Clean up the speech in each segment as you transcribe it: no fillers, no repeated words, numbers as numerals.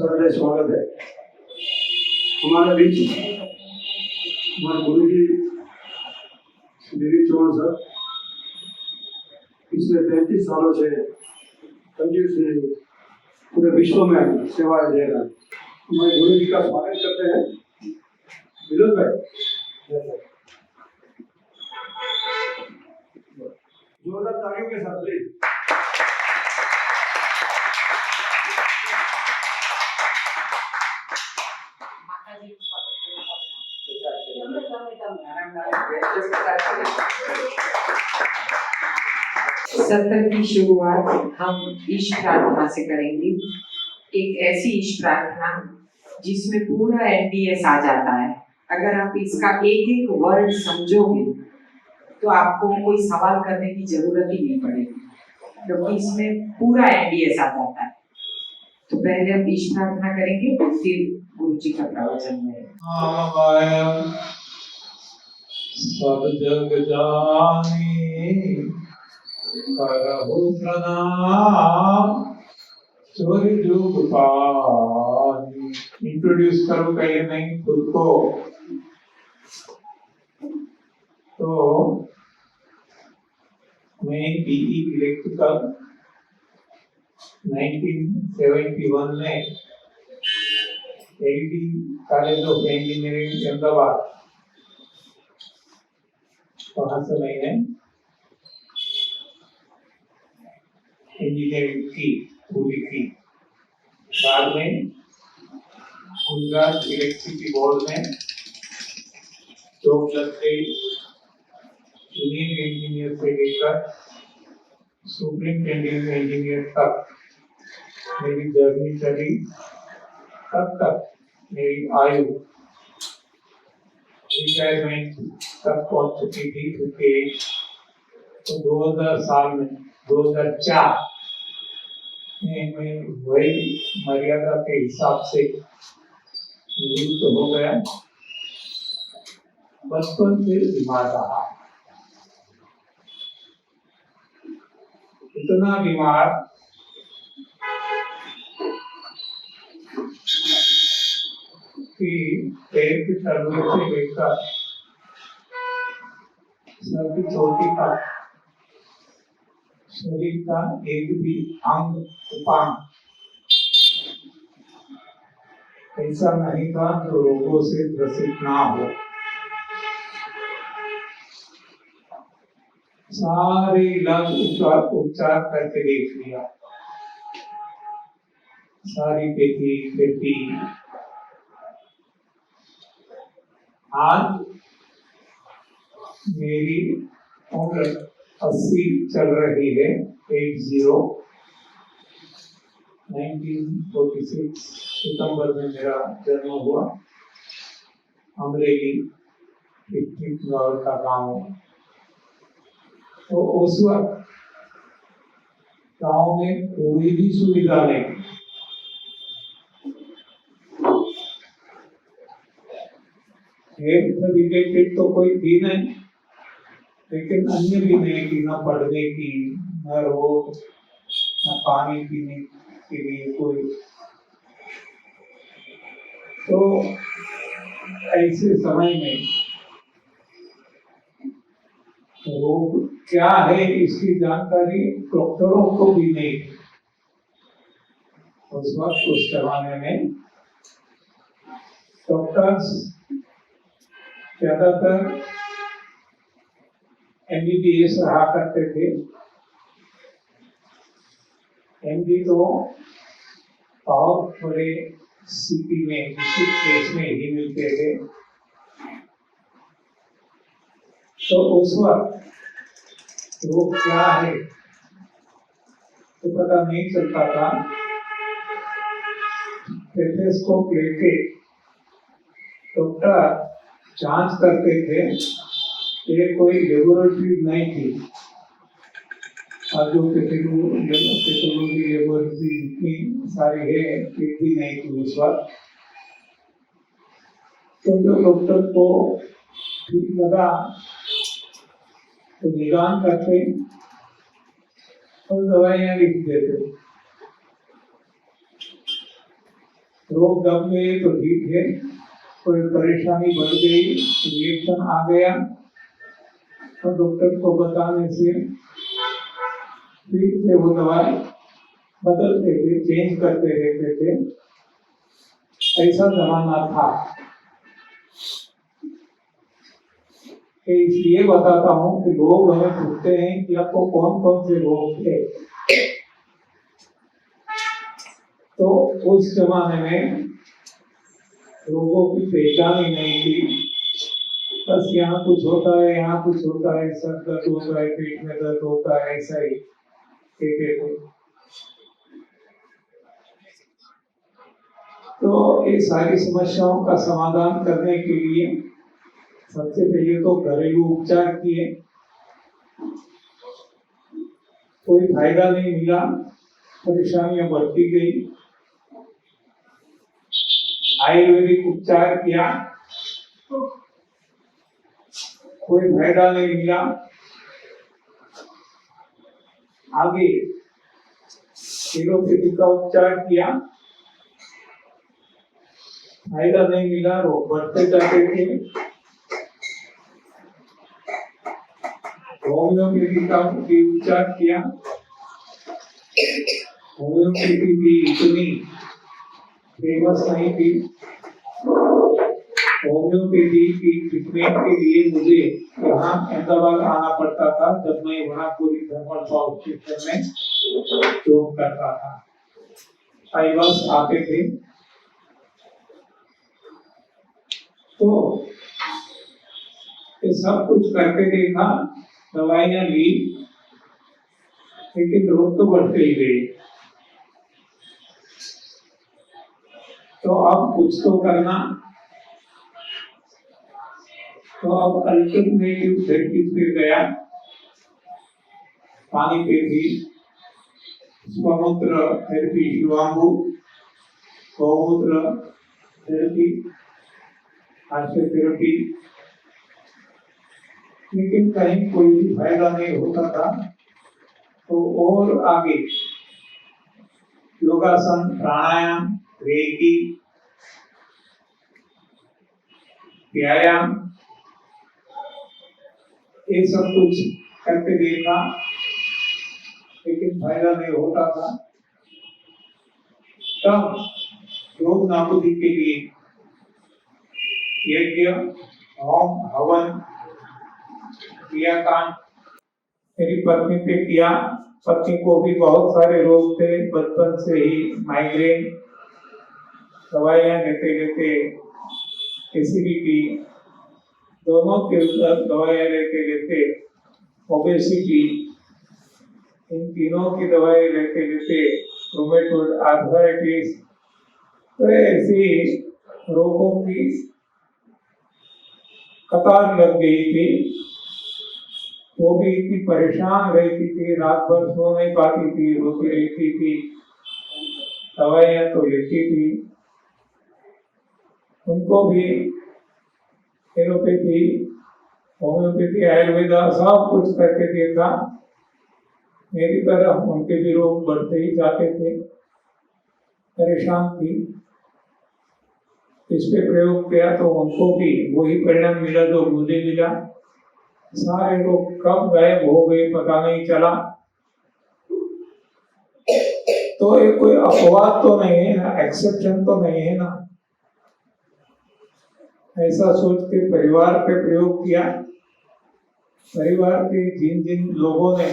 सबका स्वागत है हमारे बीच। हमारे गुरु जी श्री चौहान सर पिछले 35 सालों से कंटिन्यूसली पूरे विश्व में सेवाएं दे रहे हैं। हमारे गुरु जी का स्वागत करते हैं। विनोद भाई जोरदार तालियों के साथ प्लीज। सत्र की शुरुआत हम ईश प्रार्थना से करेंगे। एक ऐसी ईश प्रार्थना जिसमें पूरा एनडीएस आ जाता है। अगर आप इसका एक एक वर्ड समझोगे तो आपको कोई सवाल करने की जरूरत ही नहीं पड़ेगी, क्योंकि इसमें पूरा एनडीएस आ जाता है। तो पहले हम ईश प्रार्थना करेंगे, फिर गुरु जी का प्रवचन है। सब जग जानी करहु प्रणाम चोरी जुग पानी। इंट्रोड्यूस करो कहीं नहीं खुद को। तो मैं बीई इलेक्ट्रिकल 1971 में AD college of engineering Ahmedabad वहां से मैंने इंजीनियरिंग की पूरी की। बाद में गुजरात इलेक्ट्रिसिटी बोर्ड में जॉब लग गई। जूनियर इंजीनियर से लेकर सुपरिंटेंडेंट इंजीनियर तक मेरी जर्नी चली। तब तक मेरी आयु रिटायरमेंट तक पहुंच चुकी थी, क्योंकि तो 2000 साल में 2004 में वही मर्यादा के हिसाब से नियुक्त हो गया। बचपन से बीमार रहा, इतना बीमार कि पैर की तलवे से लेकर सर की चोटी तक शरीर का एक भी अंग उपांग ऐसा नहीं था जो रोगों से ग्रसित ना हो। सारे इलाज उपचार करके देख लिया, सारी खेती। आज मेरी उम्र 80 चल रही है। 1946 सितंबर में मेरा जन्म हुआ। अमरेली डिस्ट्रिक्ट का गांव। तो उस वक्त गांव में कोई भी सुविधा नहीं। हेल्थ रिलेटेड तो कोई थी नहीं, लेकिन अन्य भी नहीं थी, न पढ़ने की, न रोड, न पानी पीने के लिए कोई। तो ऐसे समय में रोग क्या है इसकी जानकारी डॉक्टरों को भी नहीं। उस वक्त उस जमाने में डॉक्टर्स ज्यादातर एमबीबीएस रहा करते थे। एमडी तो बहुत बड़े सिटी में, डिस्ट्रिक्ट केस में ही मिलते थे। तो उस वक्त रोग क्या है तो पता नहीं चलता था। स्टेथोस्कोप लेके डॉक्टर जांच करते थे। ये कोई लेबोरेटरी नहीं थी, और जो पैथोलॉजी लेबोरेटरी जितनी सारी है एक भी नहीं थी उस वक्त। तो जो डॉक्टर को ठीक लगा तो निदान करते और दवाइयाँ लिख देते। रोग दब गए तो ठीक है, कोई परेशानी बढ़ गई, रिएक्शन आ गया तो डॉक्टर को बताने से फिर से वो दवाई बदलते थे, चेंज करते रहते थे। ऐसा जमाना था। इसलिए बताता हूँ कि लोग हमें पूछते हैं कि आपको कौन कौन से रोग थे। तो उस जमाने में रोगों की पहचान ही नहीं थी। बस यहाँ कुछ होता है, यहाँ कुछ होता है, सर दर्द होता है, पेट में दर्द होता है, ऐसा ही कहते थे। तो ये सारी समस्याओं का समाधान करने के लिए सबसे पहले तो घरेलू उपचार किए, कोई फायदा नहीं मिला, परेशानियां बढ़ती गई। आयुर्वेदिक उपचार किया, कोई फायदा नहीं मिला। आगे एलोपैथी का उपचार किया, फायदा नहीं मिला, रोग बढ़ते जाते थे। होम्योपैथी का भी उपचार किया, होम्योपैथी भी इतनी फेमस नहीं थी। होम्योपैथी की ट्रीटमेंट के लिए मुझे यहाँ अहमदाबाद आना पड़ता था जब मैं वनापुरी थर्मल पावर स्टेशन में जॉब करता था। आई बस आते थे। तो ये सब कुछ करके देखा, दवाइयाँ ली, लेकिन रोग तो बढ़ते ही गए। तो अब कुछ तो करना। तो अब अल्टरनेटिव थेरेपी पे गया, पानी पे भी स्वमूत्र थेरेपी, शिवांगु गौमूत्र थेरेपी, हास्य थेरेपी, लेकिन कहीं कोई भी फायदा नहीं होता था। तो और आगे योगासन, प्राणायाम, रेकी, व्यायाम, ये सब कुछ करके देखा, लेकिन फायदा नहीं होता था। तब रोग नाबूदी के लिए यज्ञ, होम, हवन, क्रियाकांड मेरी पत्नी पे किया। पत्नी को भी बहुत सारे रोग थे, बचपन से ही माइग्रेन, दवाइयाँ लेते लेते एसिडिटी, दोनों के दवाइयाँ लेते लेते ओबेसिटी, इन तीनों की दवाई लेते लेते रूमेटॉइड आर्थराइटिस, तो ऐसी रोगों की कतार लग गई थी। वो भी इतनी परेशान रहती थी, रात भर सो नहीं पाती थी, रोती रहती थी, दवाइयाँ तो लेती थी। उनको भी एलोपैथी, होम्योपैथी, आयुर्वेदा सब कुछ करके देखा। मेरी तरह उनके भी रोग बढ़ते ही जाते थे, परेशान थी। इस पे प्रयोग किया तो उनको भी वही परिणाम मिला जो मुझे मिला। सारे लोग कब गायब हो गए पता नहीं चला। तो ये कोई अपवाद तो नहीं है ना, एक्सेप्शन तो नहीं है ना। ऐसा सोच के परिवार पे प्रयोग किया। परिवार के जिन जिन लोगों ने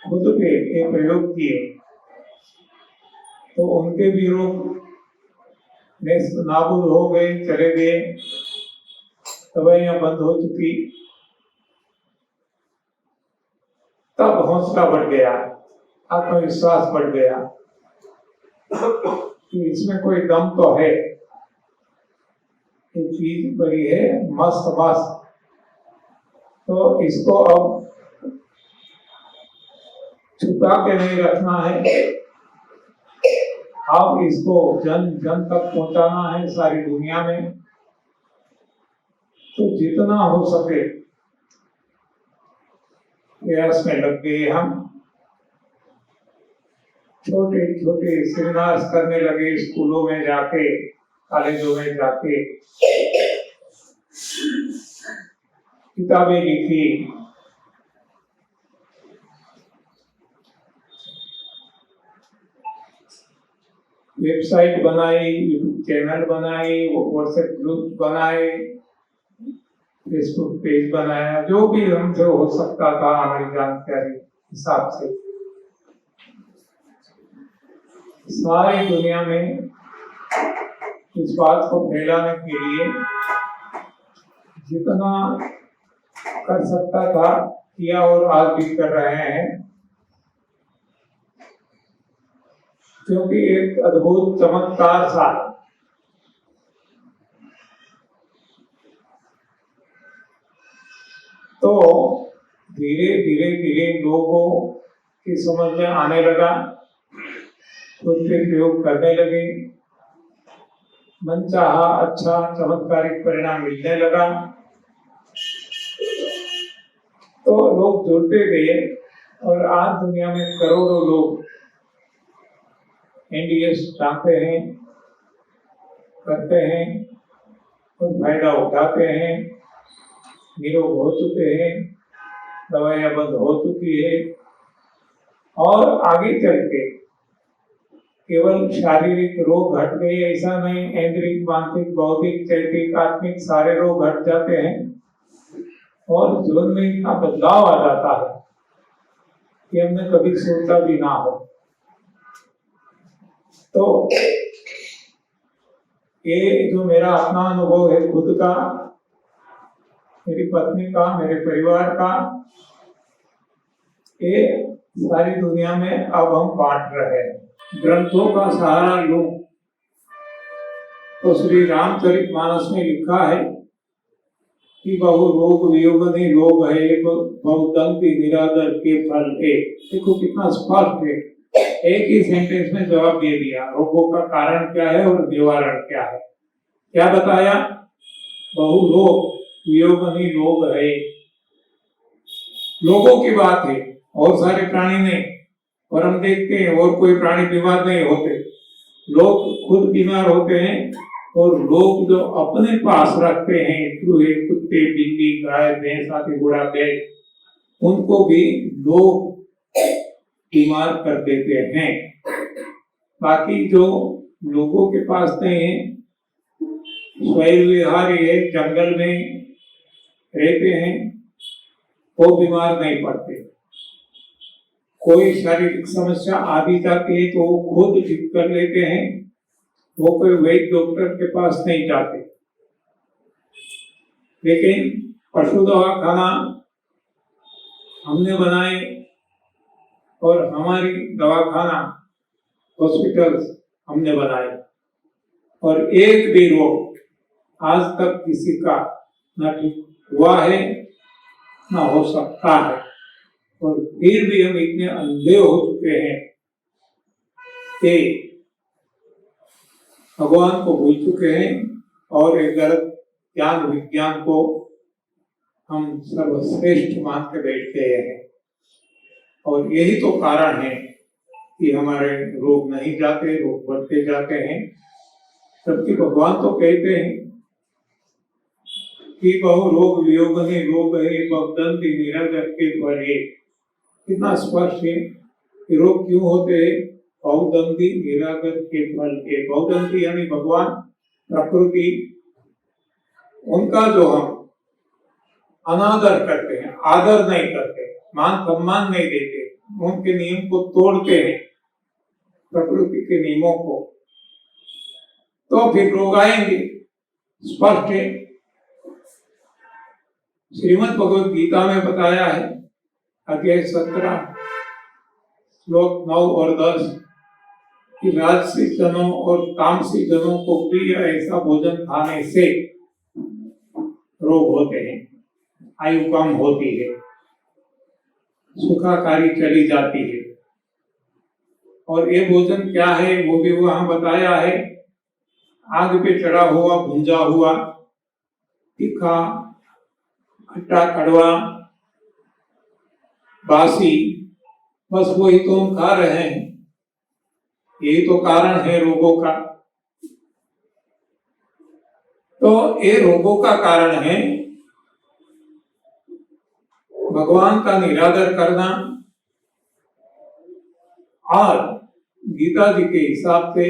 खुद पे ये प्रयोग किए तो उनके भी रोग नाबूद हो गए, चले गए। दवाइयां बंद हो चुकी, तब हौसला बढ़ गया, आत्मविश्वास बढ़ गया कि इसमें कोई दम तो है, ये चीज बड़ी है मस्त मस्त, तो इसको अब छुपा के नहीं रखना है, अब इसको जन जन तक पहुंचाना है सारी दुनिया में। तो जितना हो सके प्रयास में लग गए हम, छोटे छोटे सेमिनार्स करने लगे, स्कूलों में जाके, कॉलेजों में जाके, किताबें लिखी, वेबसाइट बनाई, यूट्यूब चैनल बनाई, व्हाट्सएप ग्रुप बनाए, फेसबुक पेज बनाया, जो भी हमसे हो सकता था हमारी जानकारी हिसाब से सारी दुनिया में इस बात को फैलाने के लिए जितना कर सकता था किया, और आज भी कर रहे हैं, क्योंकि एक अद्भुत चमत्कार सा तो धीरे धीरे धीरे लोगों की समझ में आने लगा, खुद के प्रयोग करने लगे, मनचाहा अच्छा चमत्कारिक परिणाम मिलने लगा, तो लोग जुड़ते गए और आज दुनिया में करोड़ों लोग एनडीएस चाहते हैं, करते हैं और फायदा उठाते हैं, निरोग हो चुके हैं, दवाइयां बंद हो चुकी है, और आगे चल के केवल शारीरिक रोग घट गए ऐसा नहीं, ऐन्द्रिक, मानसिक, बौद्धिक, चैतिक, आत्मिक सारे रोग घट जाते हैं और जीवन में इतना बदलाव आ जाता है कि हमने कभी सोचा भी ना हो। तो ये जो मेरा अपना अनुभव है खुद का, मेरी पत्नी का, मेरे परिवार का, ये सारी दुनिया में अब हम बांट रहे हैं। ग्रंथों का सहारा लूं तो श्री रामचरितमानस में लिखा है कि बहु रोग वियोगनि रोग है, बहुदंति निरादर के फल एक। देखो कितना स्पष्ट है, एक ही सेंटेंस में जवाब दे दिया, रोगों का कारण क्या है और निवारण क्या है। क्या बताया? बहु रोग वियोगनि रोग है, लोगों की बात है, और सारे प्राणी नहीं। और हम देखते हैं और कोई प्राणी बीमार नहीं होते, लोग खुद बीमार होते हैं, और लोग जो अपने पास रखते हैं, चूहे, कुत्ते, बिल्ली, गाय, भैंस, हाथी, घोड़ा, बैल, उनको भी लोग बीमार कर देते हैं। बाकी जो लोगों के पास नहीं है, स्वैर विहारी है, जंगल में रहते हैं, वो बीमार नहीं पड़ते। कोई शारीरिक समस्या आ भी जाती है तो वो खुद ठीक कर लेते हैं, वो कोई वैद्य डॉक्टर के पास नहीं जाते। लेकिन पशु दवाखाना हमने बनाए और हमारी दवाखाना हॉस्पिटल्स हमने बनाए, और एक भी रोग आज तक किसी का न ठीक हुआ है न हो सकता है। और फिर भी हम इतने अंधे हो चुके हैं कि भगवान को भूल चुके हैं और एक गलत ज्ञान विज्ञान को हम सर्वश्रेष्ठ मान के बैठ गए हैं। और यही तो कारण है कि हमारे रोग नहीं जाते, रोग बढ़ते जाते हैं। जबकि भगवान तो कहते हैं कि बहु रोग वियोगनि रोग है, बहुदंति निरादर के फल एक। कितना स्पष्ट है कि रोग क्यों होते हैं? बहुदंती निरादर के फल एक। बहुदंती यानी भगवान, प्रकृति, उनका जो हम अनादर करते हैं, आदर नहीं करते, मान सम्मान नहीं देते, उनके नियम को तोड़ते हैं, प्रकृति के नियमों को, तो फिर रोग आएंगे। स्पष्ट है। श्रीमद् भगवद गीता में बताया है, अध्याय 17 श्लोक 9 और 10 कि राजसी जनों और तामसी जनों को प्रिय ऐसा भोजन खाने से रोग होते हैं, आयु कम होती है, सुखाकारी चली जाती है। और ये भोजन क्या है वो भी वहां बताया है, आग पे चढ़ा हुआ, भुंजा हुआ, तीखा, खट्टा, कड़वा, बासी, बस वही तो हम खा रहे हैं। यही तो कारण है रोगों का। तो ये रोगों का कारण है भगवान का निरादर करना और गीता जी के हिसाब से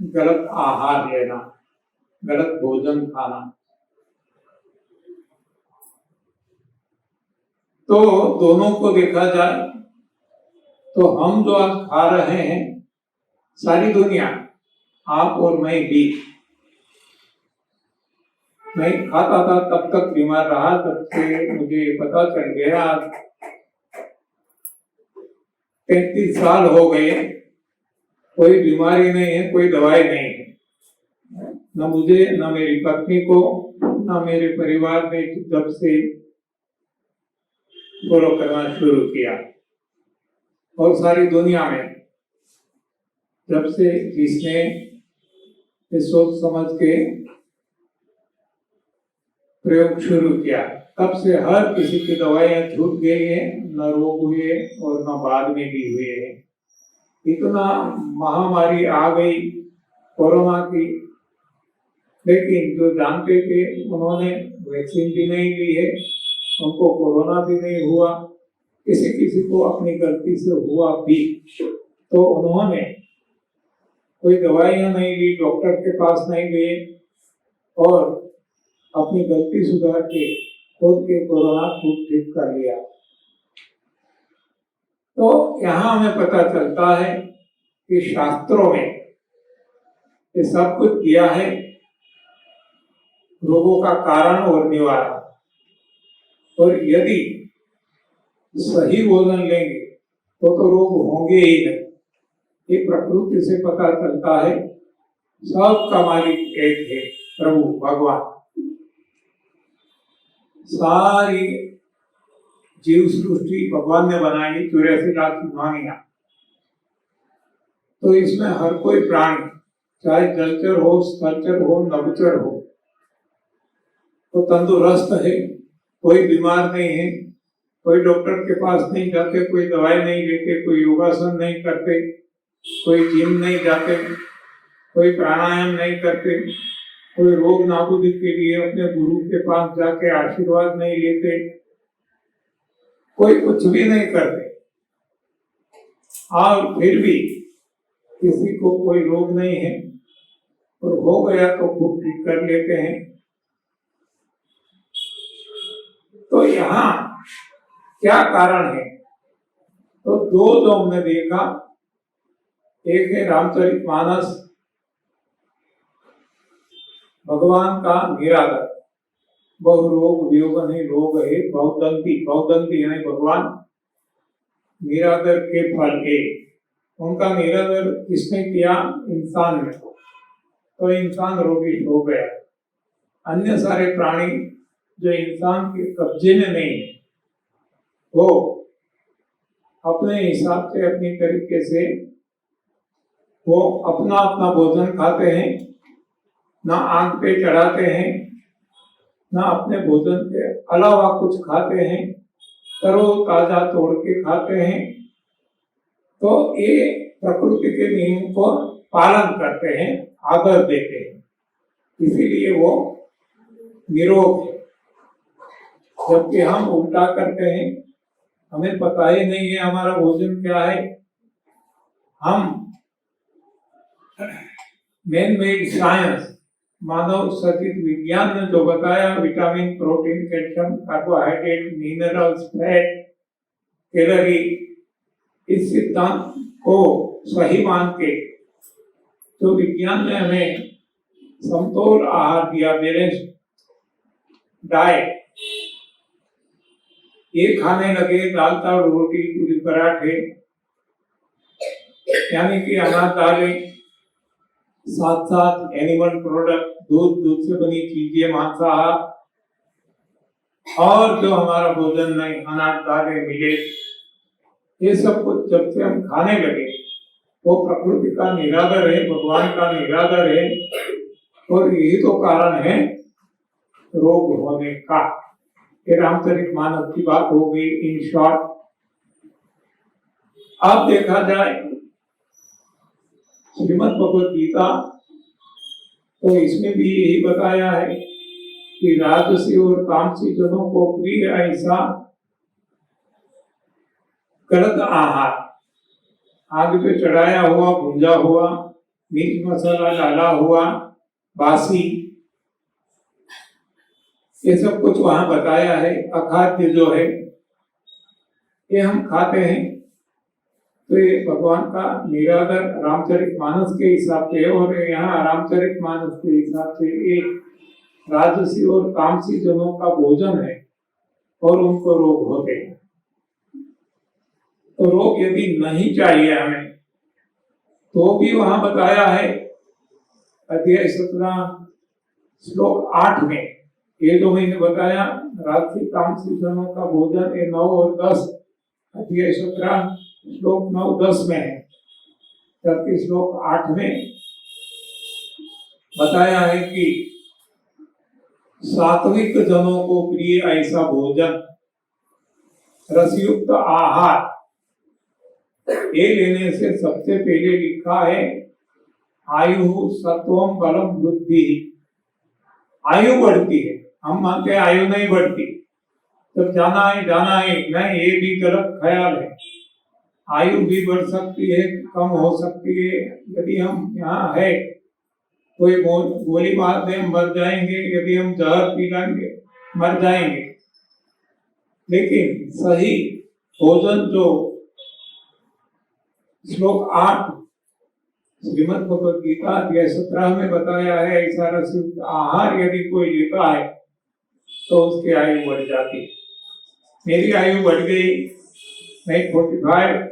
गलत आहार लेना, गलत भोजन खाना। तो दोनों को देखा जाए तो हम जो आज खा रहे हैं, सारी दुनिया, आप और मैं भी, मैं खाता था तब तक बीमार रहा, तब से मुझे पता चल गया 33 साल हो गए, कोई बीमारी नहीं है, कोई दवाई नहीं है। न मुझे, न मेरी पत्नी को, न मेरे परिवार ने जब से फॉलो करना शुरू किया, और सारी दुनिया में जब से जिसने सोच समझ के प्रयोग शुरू किया, तब से हर किसी की दवाइयां छूट गई है, न रोग हुए और न बाद में भी हुए हैं। इतना महामारी आ गई कोरोना की, लेकिन जो जानते थे उन्होंने वैक्सीन भी नहीं ली है, उनको कोरोना भी नहीं हुआ। किसी किसी को अपनी गलती से हुआ भी तो उन्होंने कोई दवाइयां नहीं ली, डॉक्टर के पास नहीं गए और अपनी गलती सुधार के खुद के कोरोना को ठीक कर लिया। तो यहाँ हमें पता चलता है कि शास्त्रों में ये सब कुछ दिया है, रोगों का कारण और निवारण। और यदि सही भोजन लेंगे तो रोग होंगे ही नहीं। ये प्रकृति से पता चलता है, सबका मालिक एक है, प्रभु भगवान। सारी जीव सृष्टि भगवान ने बनाई, 84 लाख प्राणियां। तो इसमें हर कोई प्राणी, चाहे जलचर हो, स्थलचर हो, नभचर हो, तो तंदुरुस्त है, कोई बीमार नहीं है, कोई डॉक्टर के पास नहीं जाते, कोई दवाई नहीं लेते, कोई योगासन नहीं करते, कोई जिम नहीं जाते, कोई प्राणायाम नहीं करते, कोई रोग नाबूदी के लिए अपने गुरु के पास जाके आशीर्वाद नहीं लेते, कोई कुछ भी नहीं करते, और फिर भी किसी को कोई रोग नहीं है, और हो गया तो खुद ठीक कर लेते हैं। तो यहाँ क्या कारण है? तो दो जो हमने देखा, एक है रामचरितमानस, भगवान का निरादर, बहु रोग वियोग नहीं रोग है, बहुदंती यानी भगवान निरादर के फल है। उनका निरादर किसने किया? इंसान ने। तो इंसान रोगी हो गया। अन्य सारे प्राणी जो इंसान के कब्जे में नहीं है, वो अपने हिसाब से, अपनी तरीके से वो अपना अपना भोजन खाते हैं, ना आग पे चढ़ाते हैं, ना अपने भोजन के अलावा कुछ खाते हैं, तरो ताजा तोड़ के खाते हैं। तो ये प्रकृति के नियम को पालन करते हैं, आदर देते हैं, इसीलिए वो निरोग है। जबकि हम उल्टा करते हैं, हमें पता ही नहीं है हमारा भोजन क्या है। हम मैन मेड साइंस, मानव सचित विज्ञान ने जो बताया, vitamin, protein, calcium, carbohydrate, minerals, fat, calorie, इस सिद्धांत को सही मान के तो विज्ञान ने हमें समतोल आहार दिया, बैलेंस डाइट, ये खाने लगे दाल चावल रोटी पूरी पराठे, यानी कि अनाज दालें, साथ साथ एनिमल प्रोडक्ट, दूध से बनी चीजें, मांसाहार, और जो हमारा भोजन में अनाज दालें मिले, ये सब कुछ जब से हम खाने लगे वो प्रकृति का निरादर है, भगवान का निरादर है, और यही तो कारण है रोग होने का। ये रामचरितमानस की बात हो गई इन शॉर्ट। अब देखा जाए श्रीमद् भगवद गीता, तो इसमें भी यही बताया है कि राजसी और तामसी जनों को प्रिय ऐसा गलत आहार, आग पे चढ़ाया हुआ, भुंजा हुआ, मिर्च मसाला डाला हुआ, बासी, ये सब कुछ वहां बताया है। अखाद्य जो है ये हम खाते हैं, तो ये भगवान का निरादर रामचरितमानस के हिसाब से, और यहाँ रामचरितमानस के हिसाब से एक राजसी और तामसी जनों का भोजन है और उनको रोग होते हैं। तो रोग यदि नहीं चाहिए हमें, तो भी वहां बताया है अध्याय 17 श्लोक 8 में, ये जो मैंने बताया राजसी तामसी जनों का भोजन, ये 9 और 10 अध्याय 17 श्लोक 9-10 में है, जबकि श्लोक 8 में बताया है कि सात्विक जनों को प्रिय ऐसा भोजन, रसयुक्त आहार, ये लेने से सबसे पहले लिखा है आयु सत्वम बलम बुद्धि, आयु बढ़ती है। हम मानते हैं आयु नहीं बढ़ती, तब जाना है, नहीं, ये भी गलत ख्याल है। आयु भी बढ़ सकती है, कम हो सकती है। यदि हम यहाँ है, कोई गोली मार दे मर जाएंगे, यदि हम जहर पी लेंगे मर जाएंगे। लेकिन सही भोजन जो श्लोक 8 श्रीमद् भगवद गीता अध्याय 17 में बताया है, ऐसा रसयुक्त आहार यदि कोई लेता है तो उसकी आयु बढ़ जाती है। मेरी आयु बढ़ गई, मैं 45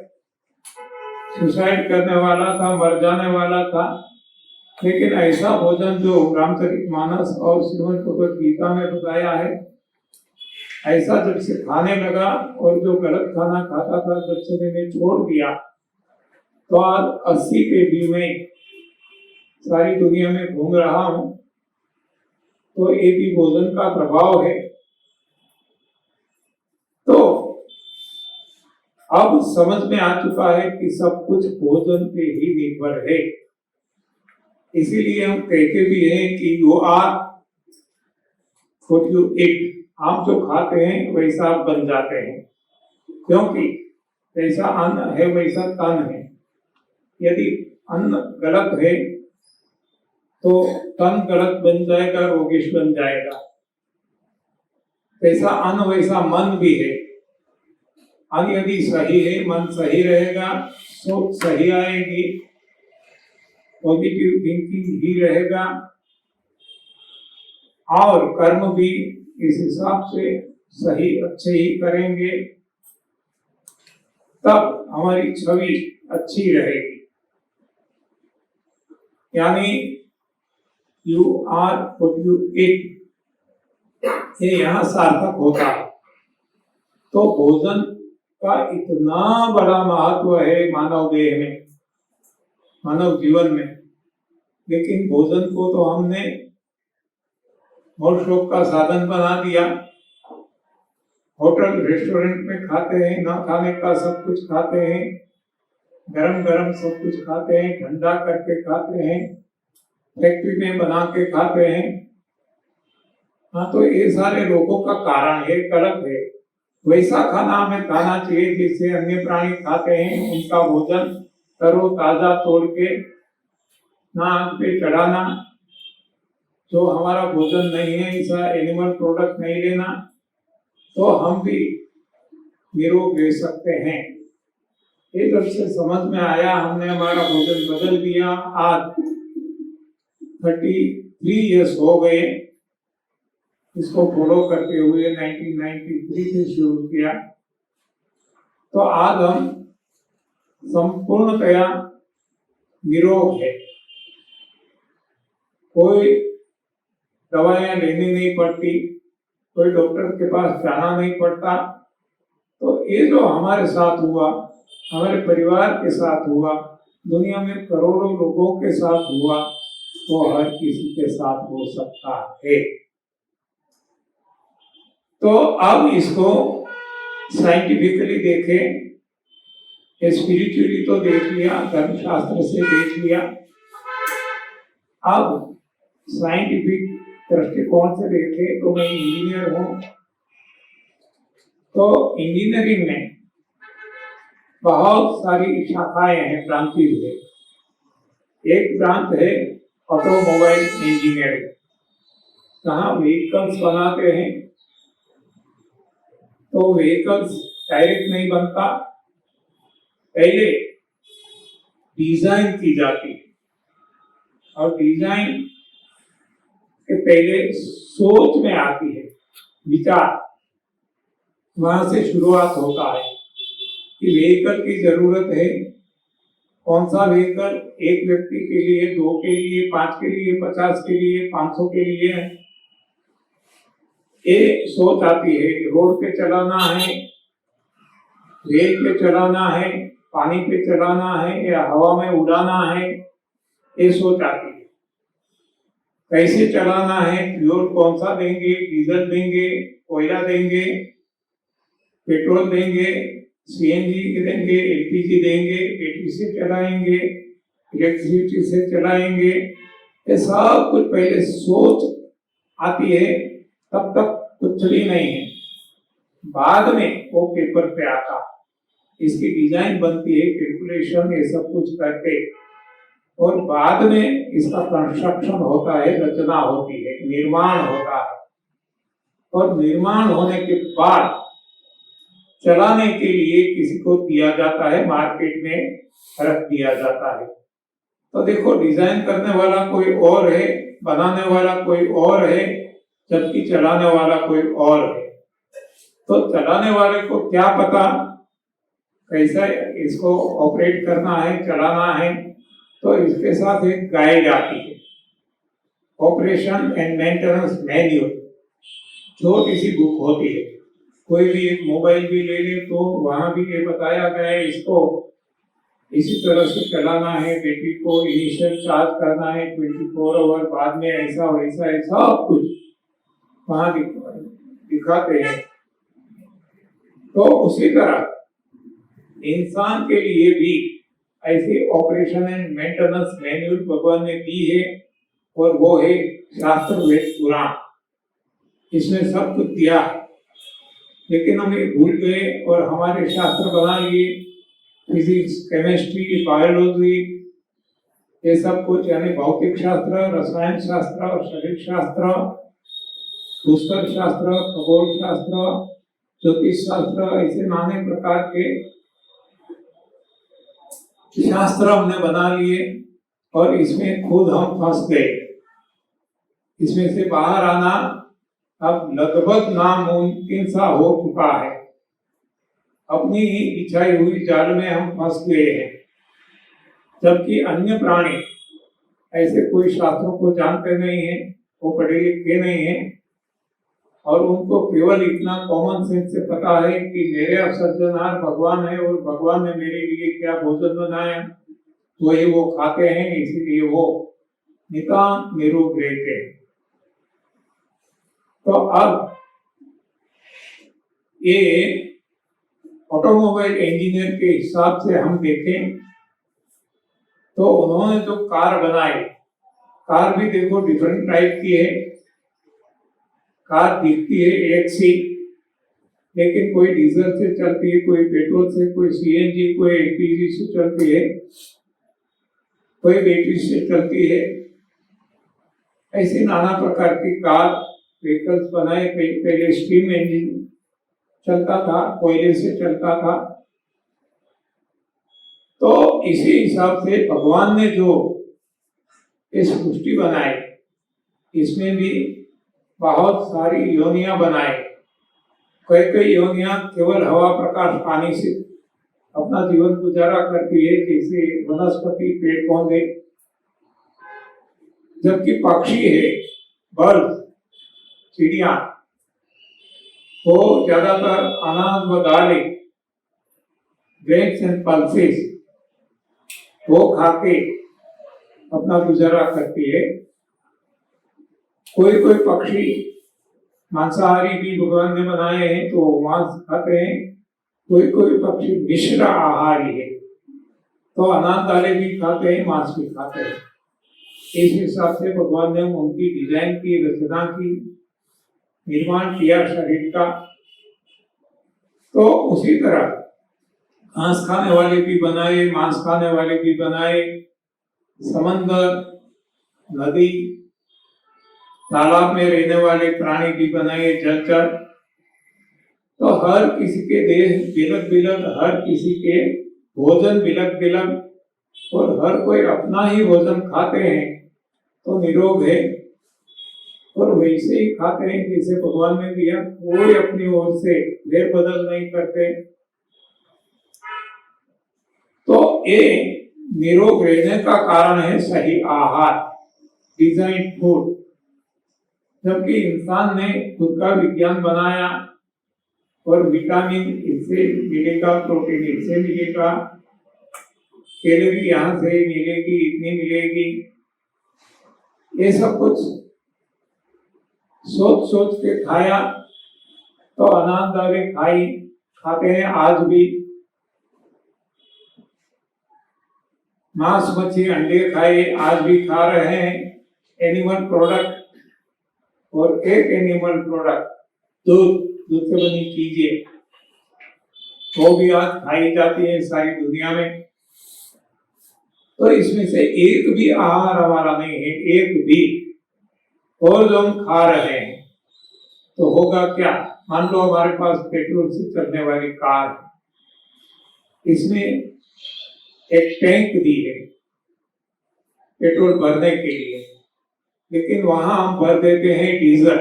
सुसाइड करने वाला था, मर जाने वाला था, लेकिन ऐसा भोजन जो रामचरितमानस और श्रीमद् भगवद गीता में बताया है, ऐसा जब से खाने लगा, और जो गलत खाना खाता था जब से मैंने छोड़ दिया, तो आज 80 के भी में सारी दुनिया में घूम रहा हूं। तो ये भी भोजन का प्रभाव है। तो अब समझ में आ चुका है कि सब कुछ भोजन पे ही निर्भर है। इसीलिए हम कहते भी हैं कि you are what you eat, आप जो खाते हैं वैसा आप बन जाते हैं, क्योंकि जैसा अन्न है वैसा तन है। यदि अन्न गलत है तो तन गलत बन जाएगा, रोगिष्ठ बन जाएगा। जैसा अन्न वैसा मन भी है। अन्न यदि सही है, मन सही रहेगा, सोच सही आएगी, पॉजिटिव थिंकिंग ही रहेगा, और कर्म भी इस हिसाब से सही अच्छे ही करेंगे, तब हमारी छवि अच्छी रहेगी। यानी you are what you eat, ये यहाँ सार्थक होता है। तो भोजन का इतना बड़ा महत्व है मानव देह में, मानव जीवन में। लेकिन भोजन को तो हमने मोक्ष शोक का साधन बना दिया। होटल रेस्टोरेंट में खाते हैं, ना खाने का सब कुछ खाते हैं, गरम गरम सब कुछ खाते हैं, ठंडा करके खाते हैं, फैक्ट्री में बना के खाते हैं। हाँ, तो ये सारे रोगों का कारण है, गलत है। वैसा खाना हमें खाना चाहिए जिससे अन्य प्राणी खाते हैं, उनका भोजन तरो ताजा तोड़ के ना आग पे चढ़ाना। जो हमारा भोजन नहीं है, ऐसा एनिमल प्रोडक्ट नहीं लेना, तो हम भी निरोग रह सकते हैं। ये जब से समझ में आया, हमने हमारा भोजन बदल दिया। आज 33 इयर्स हो गए, इसको फॉलो करते हुए 1993 से शुरू किया। तो आज हम संपूर्णतया निरोग है, कोई दवाइयां लेनी नहीं पड़ती, कोई डॉक्टर के पास जाना नहीं पड़ता। तो ये जो हमारे साथ हुआ, हमारे परिवार के साथ हुआ, दुनिया में करोड़ों लोगों के साथ हुआ, वो हर किसी के साथ हो सकता है। तो अब इसको साइंटिफिकली देखें, स्पिरिचुअली तो देख लिया, धर्मशास्त्र से देख लिया, अब साइंटिफिक दृष्टिकोण से देखें तो मैं इंजीनियर हूं। तो इंजीनियरिंग में बहुत सारी शाखाएं हैं, ब्रांचेज है। एक ब्रांच है ऑटोमोबाइल इंजीनियरिंग, जहाँ व्हीकल्स बनाते हैं। तो व्हीकल्स डायरेक्ट नहीं बनता, पहले डिजाइन की जाती है, और डिजाइन के पहले सोच में आती है, विचार, वहां से शुरुआत होता है कि व्हीकल की जरूरत है, कौन सा व्हीकल एक व्यक्ति के लिए, 2 के लिए, 5 के लिए, 50 के लिए, 500 के लिए है। ये सोच आती है। रोड पे चलाना है, रेल पे चलाना है, पानी पे चलाना है या हवा में उड़ाना है, ये सोच आती है। कैसे चलाना है, फ्यूल कौन सा देंगे, डीजल देंगे, कोयला देंगे, पेट्रोल देंगे, सीएनजी देंगे, एलपीजी देंगे, बैटरी से चलाएंगे, इलेक्ट्रिसिटी से चलाएंगे, ये सब कुछ पहले सोच आती है, तब तक कुछ भी नहीं है। बाद में वो पेपर पे आता, इसकी डिजाइन बनती है, कैलकुलेशन ये सब कुछ करके, और बाद में इसका कंस्ट्रक्शन होता है, रचना होती है, निर्माण होता है, और निर्माण होने के बाद चलाने के लिए किसी को दिया जाता है, मार्केट में रख दिया जाता है। तो देखो, डिजाइन करने वाला कोई और है, बनाने वाला कोई और है, जबकि चलाने वाला कोई और है। तो चलाने वाले को क्या पता कैसा इसको ऑपरेट करना है, चलाना है, तो इसके साथ एक गाइड आती है, ऑपरेशन एंड मेंटेनेंस मैन्युअल, छोटी सी बुक होती है। कोई भी एक मोबाइल भी ले ले तो वहां भी ये बताया गया है, इसको इसी तरह से चलाना है, बैटरी को इनिशियल चार्ज करना है 24 आवर, बाद में ऐसा वैसा है, सब कुछ वहां दिखाते हैं। तो उसी तरह इंसान के लिए भी ऐसी ऑपरेशन एंड मेंटेनेंस मैन्युअल भगवान ने दी है, और वो है शास्त्र वेद पुराण। इसमें सब कुछ दिया है, लेकिन हम ये भूल गए और हमारे शास्त्र बना लिए, फिजिक्स, केमिस्ट्री, बायोलॉजी, ये सब कुछ, यानी भौतिक शास्त्र, रसायन शास्त्र, शरीर शास्त्र, भूस्तर शास्त्र, खगोल शास्त्र, ज्योतिष शास्त्र, ऐसे नाने प्रकार के शास्त्र हमने बना लिए, और इसमें खुद हम फंस गए। इसमें से बाहर आना अब लगभग नामुमकिन सा हो चुका है। अपनी ही बिछाई हुई जाल में हम फंस गए हैं, जबकि अन्य प्राणी ऐसे कोई शास्त्रों को जानते नहीं हैं, वो पढ़े लिखे नहीं हैं, और उनको केवल इतना कॉमन सेंस से पता है कि मेरे सर्जनहार भगवान है, और भगवान ने मेरे लिए क्या भोजन बनाया वही वो खाते हैं, इसीलिए वो नितांत निरोग रहते हैं। तो अब ये ऑटोमोबाइल इंजीनियर के हिसाब से हम देखें तो उन्होंने जो कार बनाई, कार भी देखो डिफरेंट टाइप की है। कार दिखती है एक सी, लेकिन कोई डीजल से चलती है, कोई पेट्रोल से, कोई सीएनजी, कोई एलपीजी से चलती है, कोई बैटरी से चलती है। ऐसी नाना प्रकार की कार व्हीकल्स बनाए। पहले स्टीम इंजन चलता था, कोयले से चलता था। तो इसी हिसाब से भगवान ने जो इस सृष्टि बनाई, इसमें भी बहुत सारी योनियां बनाए। कई कई योनियां केवल हवा प्रकाश पानी से अपना जीवन गुजारा करती है, जैसे वनस्पति पेड़ पौधे। जबकि पक्षी है, बर्ड, चिड़िया, वो ज्यादातर अनाज व दालें, ग्रेन्स एंड पल्सेस वो खाके अपना गुजारा करती है। कोई कोई पक्षी मांसाहारी भी भगवान ने बनाए हैं तो मांस खाते हैं। कोई कोई पक्षी मिश्र आहारी है तो अनाज दालें भी खाते हैं, मांस भी खाते हैं। इस हिसाब से भगवान ने उनकी डिजाइन की, रचना की, निर्माण किया शरीर का। तो उसी तरह घास खाने वाले भी बनाए, मांस खाने वाले भी बनाए, समंदर, नदी, तालाब में रहने वाले प्राणी भी बनाए, जलचर। तो हर किसी के देह बिलग बिलग, हर किसी के भोजन बिलग बिलग, और हर कोई अपना ही भोजन खाते हैं तो निरोग है। और वैसे ही खाते हैं जैसे भगवान ने दिया, कोई अपनी ओर से फेर बदल नहीं करते। तो ये निरोग रहने का कारण है सही आहार, डिजाइन फूड। जबकि इंसान ने खुद का विज्ञान बनाया और विटामिन इससे मिलेगा, प्रोटीन इससे मिलेगा, कैलोरी यहाँ से मिलेगी, इतनी मिलेगी, ये सब कुछ सोच सोच के खाया। तो अनाज दालें खाते हैं आज भी, मांस मच्छी अंडे खाए आज भी खा रहे हैं, एनिमल प्रोडक्ट। और एक एनिमल प्रोडक्ट दूध से बनी चीजें वो भी आज खाई जाती है सारी दुनिया में। तो इसमें से एक भी आहार हमारा नहीं है, एक भी। और जो हम खा रहे हैं तो होगा क्या? मान लो हमारे पास पेट्रोल से चलने वाली कार, इसमें एक टैंक दी है पेट्रोल भरने के लिए, लेकिन वहां हम भर देते हैं डीजल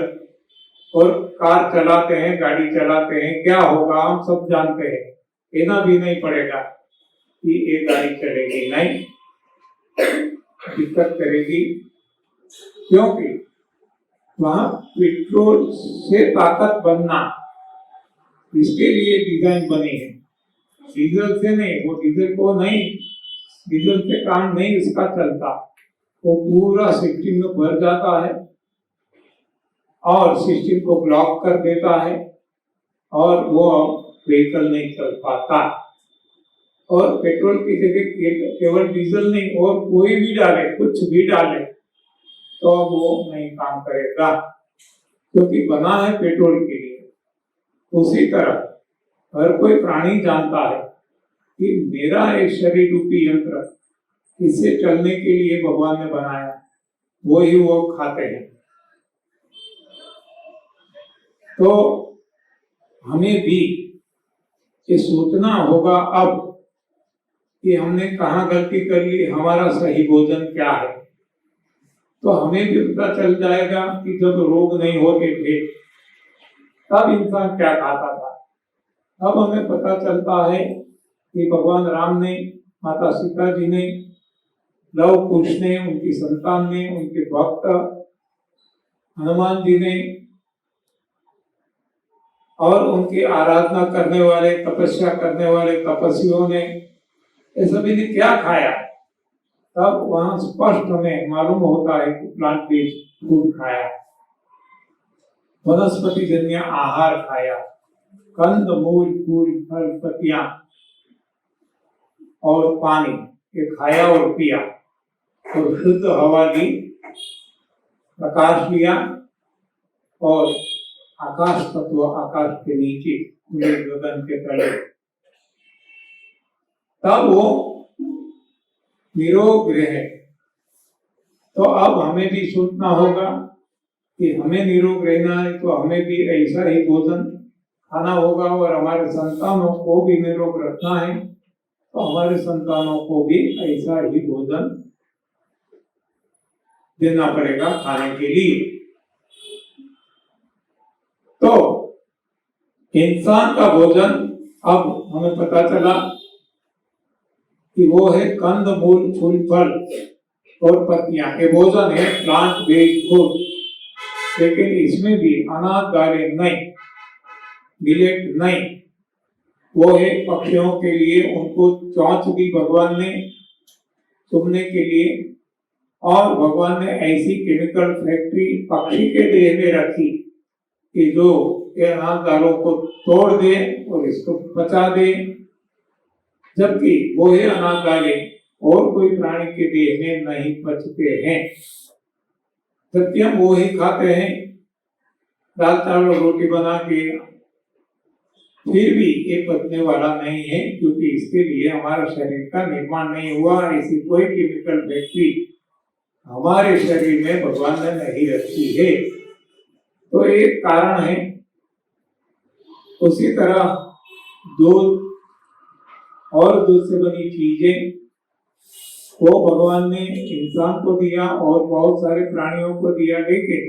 और कार चलाते हैं, गाड़ी चलाते हैं। क्या होगा हम सब जानते हैं, कहना भी नहीं पड़ेगा कि ये गाड़ी चलेगी, नहीं, दिक्कत करेगी। क्योंकि वहां पेट्रोल से ताकत बनना, इसके लिए डिजाइन बनी है, डीजल से नहीं। वो डीजल को नहीं, डीजल से काम नहीं इसका चलता, वो पूरा सिस्टम में भर जाता है और सिस्टम को ब्लॉक कर देता है और वो व्हीकल नहीं चल पाता। और पेट्रोल की जगह केवल डीजल नहीं और कोई भी डाले, कुछ भी डाले तो वो नहीं काम करेगा, क्योंकि बना है पेट्रोल के लिए। उसी तरह हर कोई प्राणी जानता है कि मेरा एक शरीर रूपी यंत्र, इससे चलने के लिए भगवान ने बनाया, वो ही वो खाते हैं। तो हमें भी ये सोचना होगा अब कि हमने कहाँ गलती कर ली, हमारा सही भोजन क्या है। तो हमें भी पता चल जाएगा कि जब रोग नहीं होते थे तब इंसान क्या खाता था। अब हमें पता चलता है कि भगवान राम ने, माता सीता जी ने, लव कुश ने, उनकी संतान ने, उनके भक्त हनुमान जी ने और उनकी आराधना करने वाले, तपस्या करने वाले तपस्वियों ने, ये सभी ने क्या खाया। तब वहां स्पष्ट हमें मालूम होता है कि प्लांट बेस्ड फूड खाया, वनस्पति जन्य आहार खाया, कंद मूल फूल फल पत्तियां और पानी ये खाया और पिया, और शुद्ध हवा ली, प्रकाश लिया, और आकाश तत्व आकाश के नीचे खुले गगन के तले, तब वो निरोग रहे। तो अब हमें भी सोचना होगा कि हमें निरोग रहना है तो हमें भी ऐसा ही भोजन खाना होगा, और हमारे संतानों को भी निरोग रखना है तो हमारे संतानों को भी ऐसा ही भोजन देना पड़ेगा खाने के लिए। तो इंसान का भोजन अब हमें पता चला कि वो है कंद मूल फूल फल और पत्तियां, ये भोजन है, प्लांट बेस्ड फूड। लेकिन इसमें भी अनाज दालें नहीं, मिलेट नहीं, वो है पक्षियों के लिए, उनको चोंच दी भगवान ने चुगने के लिए, और भगवान ने ऐसी केमिकल फैक्ट्री पक्षी के देह में रखी कि जो ये अनाज दालों को तोड़ दे और इसको पचा दे, जबकि वो ही अनाज दालें और कोई प्राणी के देह में नहीं पचते हैं, जबकि हम वो ही खाते हैं दाल चावल रोटी बना के, फिर भी ये पचने वाला नहीं है, क्योंकि इसके लिए हमारा शरीर का निर्माण नहीं हुआ। ऐसी कोई केमिकल फैक्ट्री हमारे शरीर में भगवान ने नहीं रखी है, तो एक कारण है। उसी तरह दूध और दूध से बनी चीजें वो भगवान ने इंसान को दिया और बहुत सारे प्राणियों को दिया, लेकिन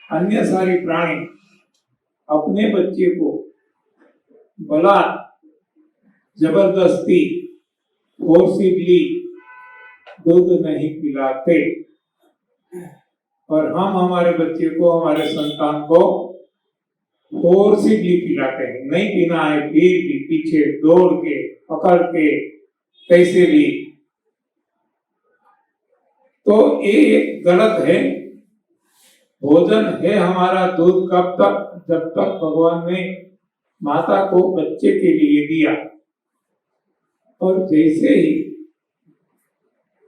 अन्य सारी प्राणी अपने बच्चे को बलात् जबरदस्ती फोर्सिबली दूध नहीं पिलाते, और हम हमारे बच्चे को, हमारे संतान को फोर्सिबली पिलाते हैं। नहीं पीना है फिर भी पीछे दौड़ के पकड़ के कैसे भी, तो ये गलत है। भोजन है हमारा दूध कब तक, जब तक भगवान ने माता को बच्चे के लिए दिया, और जैसे ही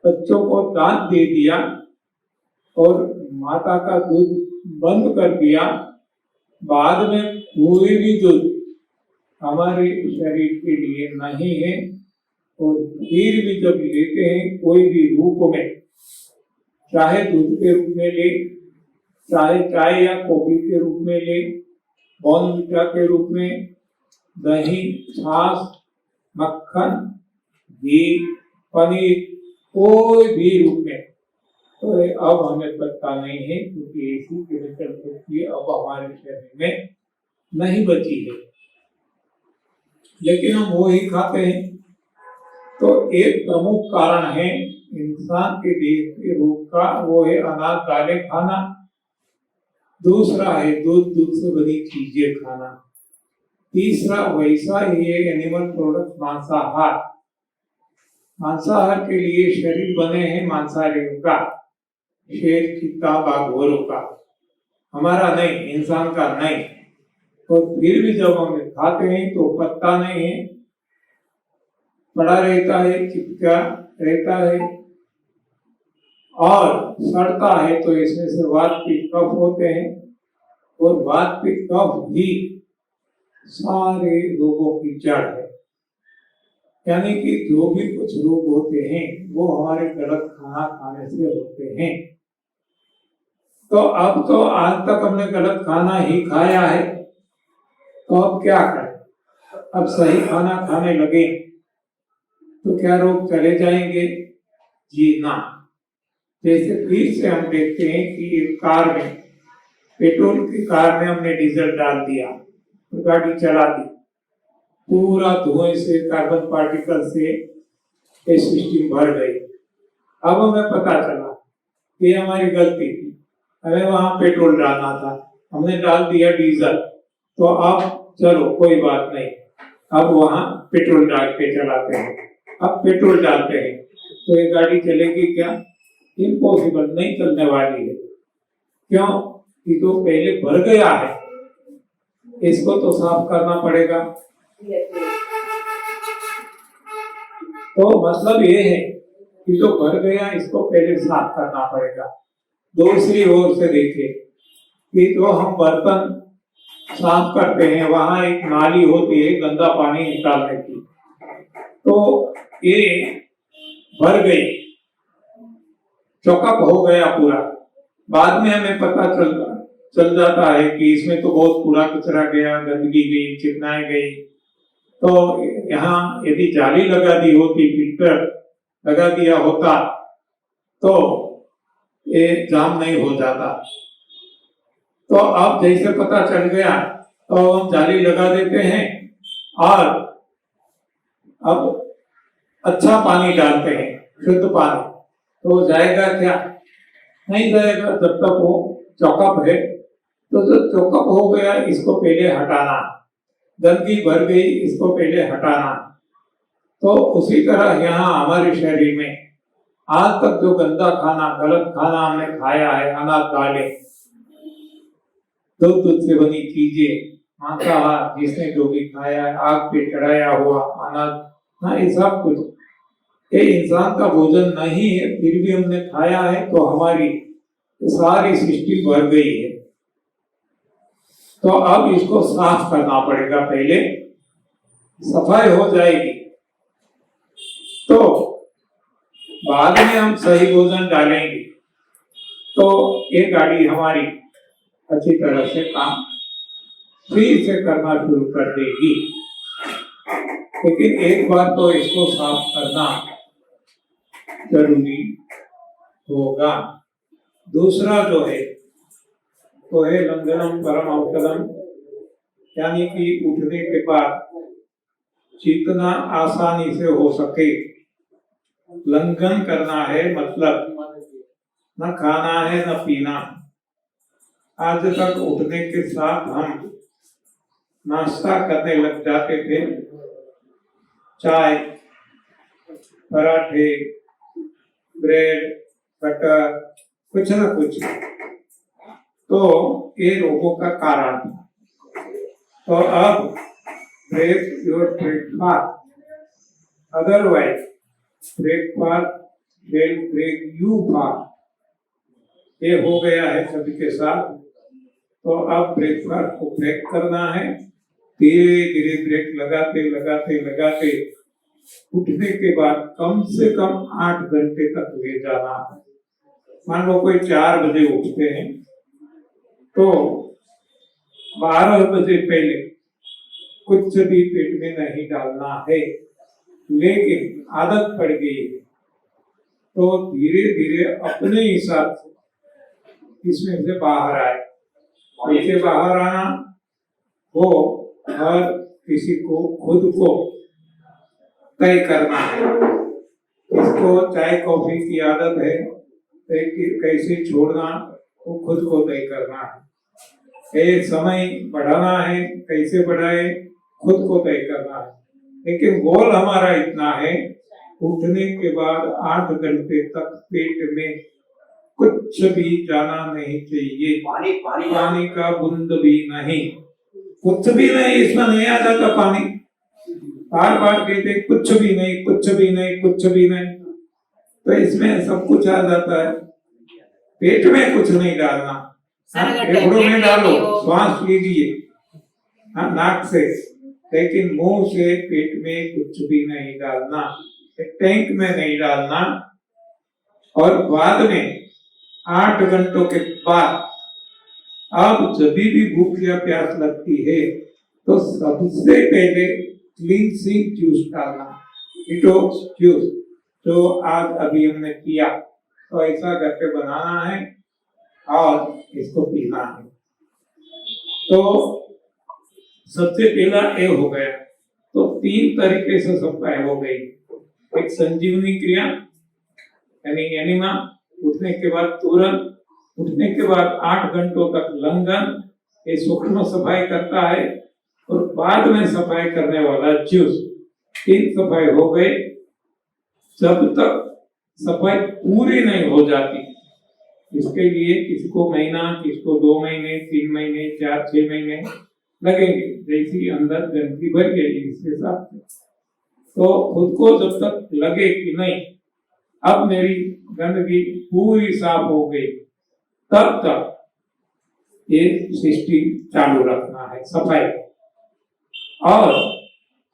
बच्चों को दांत दे दिया और माता का दूध बंद कर दिया, बाद में कोई भी दूध हमारे शरीर के लिए नहीं है। और फिर भी जब लेते हैं कोई भी रूप में, चाहे दूध के रूप में ले, चाहे चाय या कॉफी के रूप में ले, बॉर्नविटा के रूप में, दही, छाछ, मक्खन, घी, पनीर, कोई भी रूप में, तो अब हमें पता नहीं है, क्योंकि ऐसी केमिकल फैक्ट्री अब हमारे शरीर में नहीं बची है, लेकिन हम वो ही खाते हैं। तो एक प्रमुख कारण है इंसान के देह के रोग का, वो है अनाज दालें खाना। दूसरा है दूध, दूध से बनी चीजें खाना। तीसरा वैसा ही है एनिमल प्रोडक्ट, मांसाहार। मांसाहार के लिए शरीर बने हैं मांसाहारियों का, शेर, चीता, बाघोरों का, हमारा नहीं, इंसान का नहीं। और फिर भी जब हम खाते हैं तो पत्ता नहीं है, पड़ा रहता है, चिपका रहता है और सड़ता है, तो इसमें से वात पित्त कफ होते हैं, और वात पित्त कफ भी सारे रोगों की जड़ है। यानी कि जो भी कुछ रोग होते हैं वो हमारे गलत खाना खाने से होते हैं। तो अब तो आज तक हमने गलत खाना ही खाया है, तो अब क्या करें? अब सही खाना खाने लगे तो क्या रोग चले जाएंगे? जी ना। जैसे फिर से हम देखते हैं कि एक कार में, पेट्रोल की कार में हमने डीजल डाल दिया, तो गाड़ी चला दी, पूरा धुएं से, कार्बन पार्टिकल से ये सिस्टम भर गई। अब हमें पता चला कि हमारी गलती थी, हमें वहां पेट्रोल डालना था, हमने डाल दिया डीजल। तो अब चलो कोई बात नहीं, अब वहां पेट्रोल डाल के चलाते हैं। अब पेट्रोल डालते हैं तो ये गाड़ी चलेगी क्या? इम्पॉसिबल, नहीं चलने वाली है। क्यों? कि तो पहले भर गया है, इसको तो साफ करना पड़ेगा। तो मतलब ये है कि जो भर गया इसको पहले साफ करना पड़ेगा। दूसरी ओर से देखिए कि जो हम बर्तन साफ करते हैं वहां एक नाली होती है गंदा पानी निकालने की, तो ये भर गई, चौकअप हो गया पूरा। बाद में हमें पता चल जाता है कि इसमें तो बहुत कूड़ा कचरा गया, गंदगी गई, चिकनाई गई। तो यहाँ यदि जाली लगा दी होती, फिल्टर लगा दिया होता, तो ये जाम नहीं हो जाता। तो अब जैसे पता चल गया तो हम जाली लगा देते हैं और अब अच्छा पानी डालते हैं, शुद्ध पानी। तो जाएगा क्या? नहीं जाएगा जब तक वो चौकअप है। तो जो चौकअप हो गया इसको पहले हटाना, गंदगी भर गई इसको पहले हटाना। तो उसी तरह यहाँ हमारे शरीर में आज तक जो गंदा खाना, गलत खाना हमने खाया है, अनाज दालें, दूध से बनी चीजें, मांसाहार जिसने जो भी खाया है, आग पे चढ़ाया हुआ अनाज, हाँ ये सब कुछ ये इंसान का भोजन नहीं है, फिर भी हमने खाया है तो हमारी सारी सृष्टि भर गई है। तो अब इसको साफ करना पड़ेगा, पहले सफाई हो जाएगी तो बाद में हम सही भोजन डालेंगे तो ये गाड़ी हमारी अच्छी तरह से काम फिर से करना शुरू कर देगी। लेकिन एक बार तो इसको साफ करना जरूरी होगा। दूसरा जो है तो है लंघनम परम औषधम, यानी कि उठने के बाद जितना आसानी से हो सके लंघन करना है, मतलब न खाना है न पीना। आज तक उठने के साथ हम नाश्ता करने लग जाते थे, चाय, पराठे, ब्रेड, बटर, कुछ न कुछ। तो ये रोगों का कारण था। तो अब break your breakfast, otherwise breakfast will break you fast, ये हो गया है सभी के साथ। तो अब ब्रेकफास्ट को ब्रेक करना है, धीरे धीरे ब्रेक लगाते लगाते लगाते उठने के बाद कम से कम 8 घंटे तक ले जाना है। मान लो कोई 4 बजे उठते हैं तो 12 बजे पहले कुछ भी पेट में नहीं डालना है। लेकिन आदत पड़ गई है तो धीरे धीरे अपने हिसाब से इसमें से बाहर आए। कैसे बाहर आना वो हर किसी को खुद को तय करना है। इसको चाय कॉफी की आदत है, कैसे छोड़ना वो खुद को तय करना है। एक समय बढ़ाना है, कैसे बढ़ाए खुद को तय करना है। लेकिन गोल हमारा इतना है, उठने के बाद 8 घंटे तक पेट में कुछ भी जाना नहीं चाहिए। पानी का बूंद भी नहीं, कुछ भी नहीं, इसमें नहीं आ जाता पानी। बार बार कहते कुछ भी नहीं, कुछ भी नहीं, कुछ भी नहीं, तो इसमें सब कुछ आ जाता है। पेट में कुछ नहीं डालना, फेफड़ों में डालो, श्वास लीजिए नाक से, लेकिन मुंह से पेट में कुछ भी नहीं डालना, टैंक में नहीं डालना। और बाद में 8 घंटों के बाद अब जब भी भूख या प्यास लगती है तो सबसे पहले क्लींसिंग जूस डालना, डिटॉक्स जूस, जो आज अभी हमने किया। तो ऐसा घर पे बनाना है और इसको पीना है। तो सबसे पहला ये हो गया। तो 3 तरीके से सफाई हो गई। एक संजीवनी क्रिया यानी एनिमा, उठने के बाद तुरंत, उठने के बाद 8 घंटों तक लंघन, ये सूक्ष्म सफाई करता है। और बाद में सफाई करने वाला जूस, 3 सफाई हो गए। जब तक सफाई पूरी नहीं हो जाती, इसके लिए किसको महीना, किसको 2 महीने, 3 महीने, 4, 6 महीने लगेंगे, जैसी अंदर गंदगी भर गई इसके हिसाब से। तो खुद को जब तक लगे कि नहीं अब मेरी गंदगी पूरी साफ हो गई, तब तक ये सिस्टम चालू रखना है सफाई। और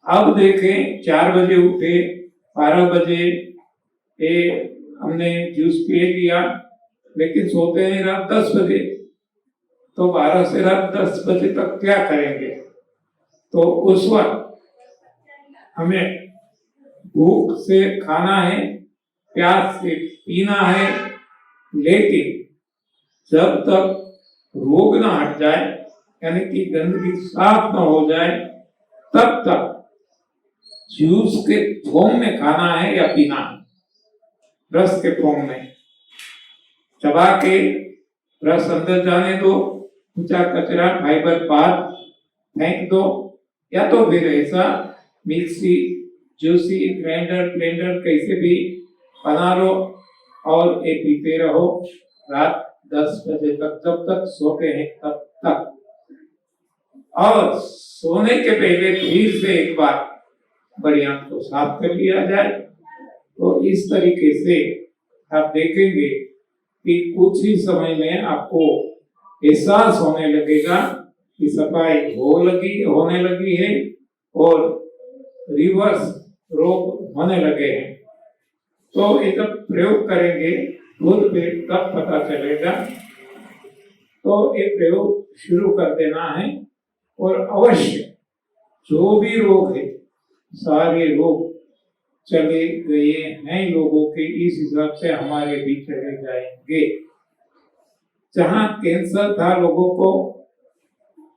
अब देखें 4 बजे उठे, 12 बजे ये हमने जूस पी लिया, लेकिन सोते हैं रात 10 बजे। तो 12 से रात 10 बजे तक क्या करेंगे? तो उस वक्त हमें भूख से खाना है, प्यास से पीना है, लेकिन जब तक रोग ना हट जाए, यानी कि गंदगी साफ ना हो जाए, तब तक जूस के फॉर्म में खाना है या पीना है, रस के फॉर्म में चबा के रस अंदर जाने दो, ऊंचा कचरा फाइबर पात फेंक दो, या तो फिर ऐसा मिक्सी जूसी ग्राइंडर ब्लेंडर कैसे भी बना लो और ये पीते रहो रात 10 बजे तक, जब तक सोते हैं तब तक। और सोने के पहले फिर से एक बार बढ़िया को साफ कर लिया जाए। तो इस तरीके से आप देखेंगे कि कुछ ही समय में आपको एहसास होने लगेगा कि सफाई होने लगी है और रिवर्स रोग होने लगे हैं। तो ये जब प्रयोग करेंगे खुद पे तब पता चलेगा। तो ये प्रयोग शुरू कर देना है और अवश्य जो भी रोग है, सारे रोग चले गए हैं लोगों के, इस हिसाब से हमारे भी चले जाएंगे। जहाँ कैंसर था लोगों को,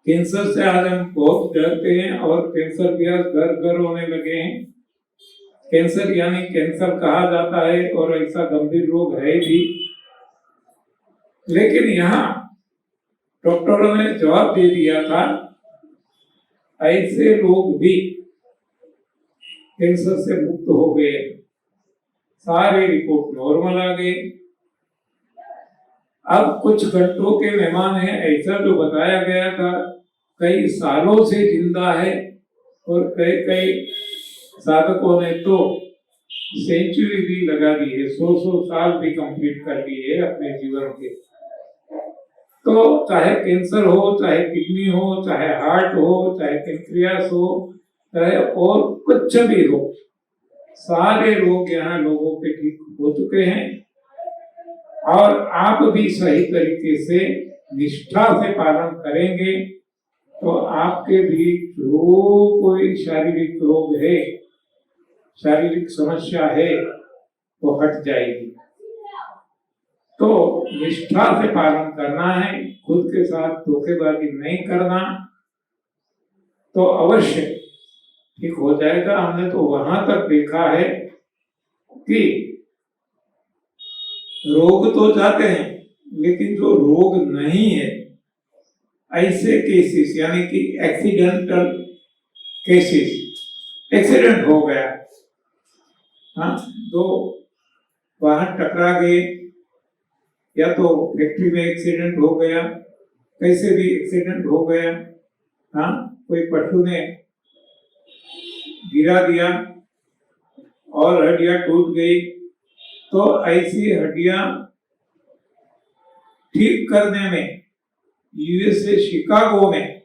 कैंसर से आज हम बहुत डरते हैं और कैंसर भी आज घर घर होने लगे हैं। कैंसर यानी कैंसर कहा जाता है और ऐसा गंभीर रोग है भी, लेकिन यहाँ डॉक्टरों ने जवाब दे दिया था ऐसे लोग भी कैंसर से मुक्त हो गए, सारे रिपोर्ट नॉर्मल आ गए। अब कुछ घंटों के मेहमान हैं, ऐसा जो बताया गया था कई सालों से जिंदा है और कई साधकों ने तो सेंचुरी भी लगा दी है, 100 साल भी कंप्लीट कर लिए है अपने जीवन के। तो चाहे कैंसर हो, चाहे किडनी हो, चाहे हार्ट हो, चाहे पैंक्रियास हो, चाहे और कुछ भी हो, सारे रोग यहाँ लोगों के ठीक हो चुके हैं। और आप भी सही तरीके से निष्ठा से पालन करेंगे तो आपके भी जो कोई शारीरिक रोग है, शारीरिक समस्या है, वो हट जाएगी। तो निष्ठा से पालन करना है, खुद के साथ धोखेबाजी नहीं करना, तो अवश्य ठीक हो जाएगा। हमने तो वहां तक देखा है कि रोग तो जाते हैं, लेकिन जो रोग नहीं है ऐसे केसेस, यानी कि एक्सीडेंटल केसेस, एक्सीडेंट हो गया, हाँ, तो वाहन टकरा गए या तो फैक्ट्री में एक्सीडेंट हो गया, कैसे भी एक्सीडेंट हो गया, हाँ, कोई पशु ने गिरा दिया और हड्डियां टूट गई, तो ऐसी हड्डियां ठीक करने में यूएसए शिकागो में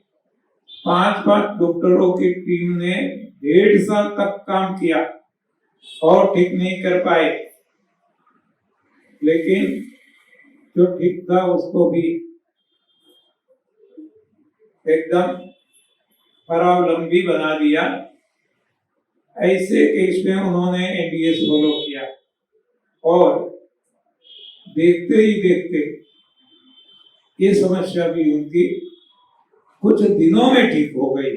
5 डॉक्टरों की टीम ने 1.5 साल तक काम किया और ठीक नहीं कर पाए। लेकिन जो ठीक था उसको भी एकदम परावलंबी बना दिया। ऐसे केस में उन्होंने एनडीएस फॉलो किया और देखते ही देखते ये समस्या भी उनकी कुछ दिनों में ठीक हो गई।